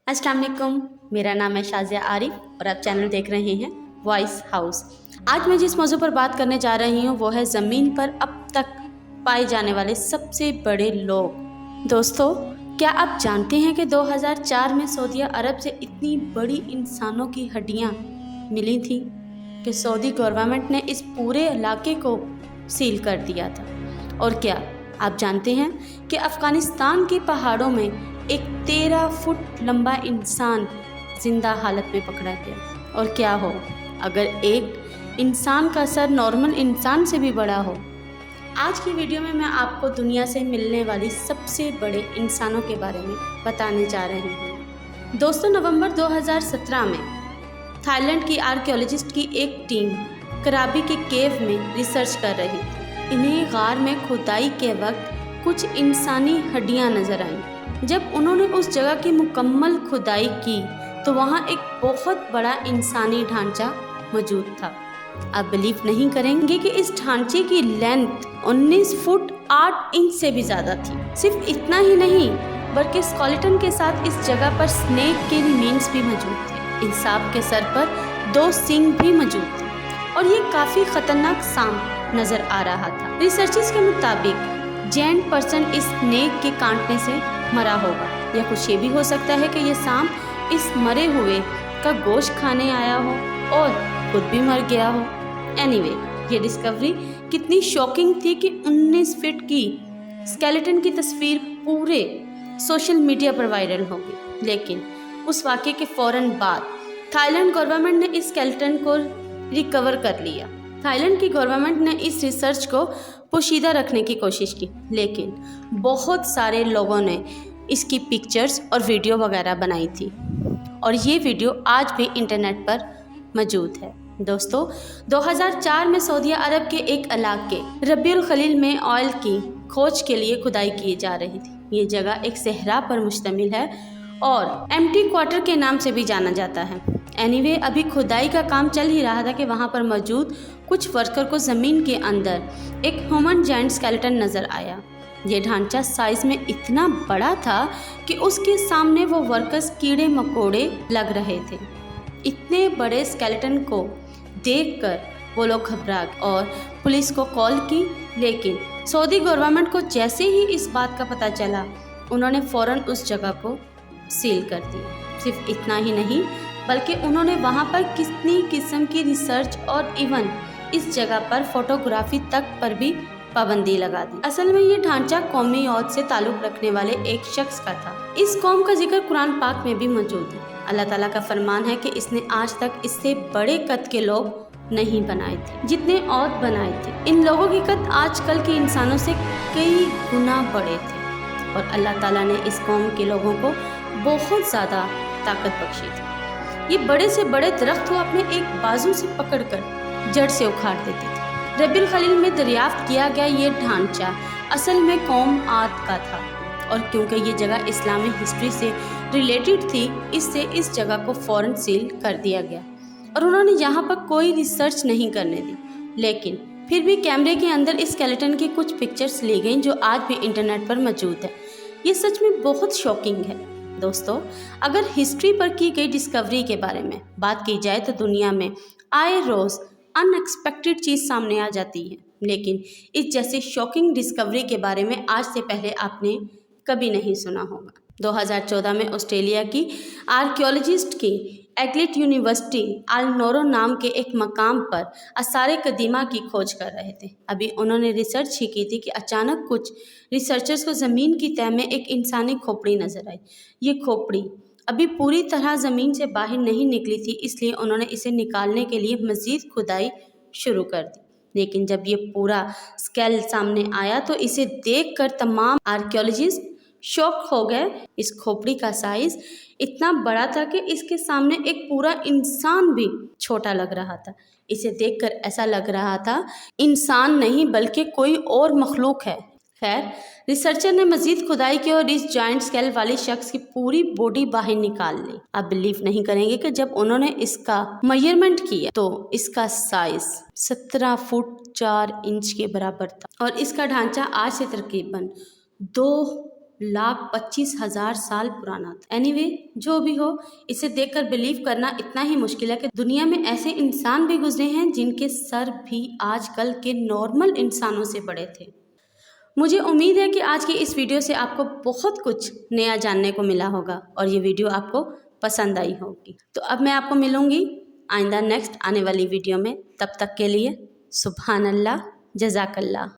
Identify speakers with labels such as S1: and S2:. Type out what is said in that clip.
S1: अस्सलाम वालेकुम, मेरा नाम है शाज़िया आरिफ और आप चैनल देख रहे हैं वॉइस हाउस। आज मैं जिस मौजू पर बात करने जा रही हूँ वो है ज़मीन पर अब तक पाए जाने वाले सबसे बड़े लोग। दोस्तों, क्या आप जानते हैं कि 2004 में सऊदी अरब से इतनी बड़ी इंसानों की हड्डियाँ मिली थी कि सऊदी गवर्नमेंट ने इस पूरे इलाके को सील कर दिया था। और क्या आप जानते हैं कि अफ़गानिस्तान के पहाड़ों में एक 13 फुट लंबा इंसान जिंदा हालत में पकड़ा गया। और क्या हो अगर एक इंसान का सर नॉर्मल इंसान से भी बड़ा हो। आज की वीडियो में मैं आपको दुनिया से मिलने वाली सबसे बड़े इंसानों के बारे में बताने जा रही हूँ। दोस्तों, नवंबर 2017 में थाईलैंड की आर्कियोलॉजिस्ट की एक टीम कराबी के केव में रिसर्च कर रही थी। इन्हें गार में खुदाई के वक्त कुछ इंसानी हड्डियाँ नजर आईं। जब उन्होंने उस जगह की मुकम्मल खुदाई की तो वहाँ एक बहुत बड़ा इंसानी ढांचा मौजूद था। आप बिलीव नहीं करेंगे कि इस ढांचे की लेंथ 19 फुट 8 इंच से भी ज़्यादा थी। सिर्फ इतना ही नहीं बल्कि स्केलेटन के साथ इस जगह पर स्नेक के रिमेन्स भी मौजूद थे। इन सांप के सर पर 2 सींग भी मौजूद थे और ये काफ़ी खतरनाक सांप नज़र आ रहा था। रिसर्चर्स के मुताबिक जेंट पर्सन इस स्नेक के काटने से मरा होगा, या कुछ ये भी हो सकता है कि ये सांप इस मरे हुए का गोश्त खाने आया हो और खुद भी मर गया हो। एनीवे, ये डिस्कवरी कितनी शॉकिंग थी कि 19 फीट की स्केलेटन की तस्वीर पूरे सोशल मीडिया पर वायरल हो गई। लेकिन उस वाक़े के फ़ौरन बाद थाईलैंड गवर्नमेंट ने इस स्केलेटन को रिकवर कर लिया। थाईलैंड की गवर्नमेंट ने इस रिसर्च को पोशीदा रखने की कोशिश की, लेकिन बहुत सारे लोगों ने इसकी पिक्चर्स और वीडियो वगैरह बनाई थी और ये वीडियो आज भी इंटरनेट पर मौजूद है। दोस्तों, 2004 में सऊदी अरब के एक इलाके रबियुल खलील में ऑयल की खोज के लिए खुदाई की जा रही थी। ये जगह एक सहरा पर मुश्तमिल है और एम्प्टी क्वार्टर के नाम से भी जाना जाता है। एनीवे, अभी खुदाई का काम चल ही रहा था कि वहाँ पर मौजूद कुछ वर्कर को ज़मीन के अंदर एक ह्यूमन जायंट स्केलेटन नज़र आया। ये ढांचा साइज में इतना बड़ा था कि उसके सामने वो वर्कर्स कीड़े मकोड़े लग रहे थे। इतने बड़े स्केलेटन को देखकर वो लोग घबरा गए और पुलिस को कॉल की, लेकिन सऊदी गवर्नमेंट को जैसे ही इस बात का पता चला उन्होंने फ़ौरन उस जगह को सील कर दिया। सिर्फ इतना ही नहीं बल्कि उन्होंने वहाँ पर कितनी किस्म की रिसर्च और इवन इस जगह पर फोटोग्राफी तक पर भी पाबंदी लगा दी। असल में ये ढांचा कौमी औद से ताल्लुक़ रखने वाले एक शख्स का था। इस कौम का जिक्र कुरान पाक में भी मौजूद है। अल्लाह ताला का फरमान है कि इसने आज तक इससे बड़े कद के लोग नहीं बनाए थे जितने औद बनाए थे। इन लोगों की कद आजकल के इंसानों से कई गुना बड़े थे और अल्लाह ताला ने इस कौम के लोगों को बहुत ज़्यादा ताकत बख्शी थी। ये बड़े से बड़े दरख्त को अपने एक बाजू से पकड़कर जड़ से उखाड़ देते थे। रबियुल खलील में दरियाफ्त किया गया ये ढांचा असल में कौम आद का था और क्योंकि ये जगह इस्लामिक हिस्ट्री से रिलेटेड थी, इससे इस जगह को फ़ौरन सील कर दिया गया और उन्होंने यहाँ पर कोई रिसर्च नहीं करने दी। लेकिन फिर भी कैमरे के अंदर इस स्केलेटन की कुछ पिक्चर्स ली गई जो आज भी इंटरनेट पर मौजूद है। ये सच में बहुत शॉकिंग है। दोस्तों, अगर हिस्ट्री पर की गई डिस्कवरी के बारे में बात की जाए तो दुनिया में आए रोज़ अनएक्सपेक्टेड चीज़ सामने आ जाती है, लेकिन इस जैसी शॉकिंग डिस्कवरी के बारे में आज से पहले आपने कभी नहीं सुना होगा। 2014 में ऑस्ट्रेलिया की आर्कियोलॉजिस्ट की एग्लेट यूनिवर्सिटी अल नोरो नाम के एक मकाम पर आसार कदीमा की खोज कर रहे थे। अभी उन्होंने रिसर्च ही की थी कि अचानक कुछ रिसर्चर्स को ज़मीन की तह में एक इंसानी खोपड़ी नज़र आई। ये खोपड़ी अभी पूरी तरह ज़मीन से बाहर नहीं निकली थी, इसलिए उन्होंने इसे निकालने के लिए मज़ीद खुदाई शुरू कर दी। लेकिन जब ये पूरा स्केल सामने आया तो इसे देखकर तमाम आर्कियोलॉजिस्ट शॉक हो गए। इस खोपड़ी का साइज़ इतना बड़ा था कि इसके सामने एक पूरा इंसान भी छोटा लग रहा था। इसे देखकर ऐसा लग रहा था इंसान नहीं बल्कि कोई और मखलूक है। खैर, रिसर्चर ने मजीद खुदाई की और इस जायंट स्केल वाले शख्स की पूरी बॉडी बाहर निकाल ली। आप बिलीव नहीं करेंगे कि जब उन्होंने इसका मेजरमेंट किया तो इसका साइज 17 फुट 4 इंच के बराबर था और इसका ढांचा आज से तकरीबन 2,25,000 साल पुराना था। एनीवे, जो भी हो, इसे देखकर बिलीव करना इतना ही मुश्किल है कि दुनिया में ऐसे इंसान भी गुजरे हैं जिनके सर भी आजकल के नॉर्मल इंसानों से बड़े थे। मुझे उम्मीद है कि आज की इस वीडियो से आपको बहुत कुछ नया जानने को मिला होगा और ये वीडियो आपको पसंद आई होगी। तो अब मैं आपको मिलूंगी आइंदा नेक्स्ट आने वाली वीडियो में। तब तक के लिए सुभान अल्लाह, जज़ाकल्लाह।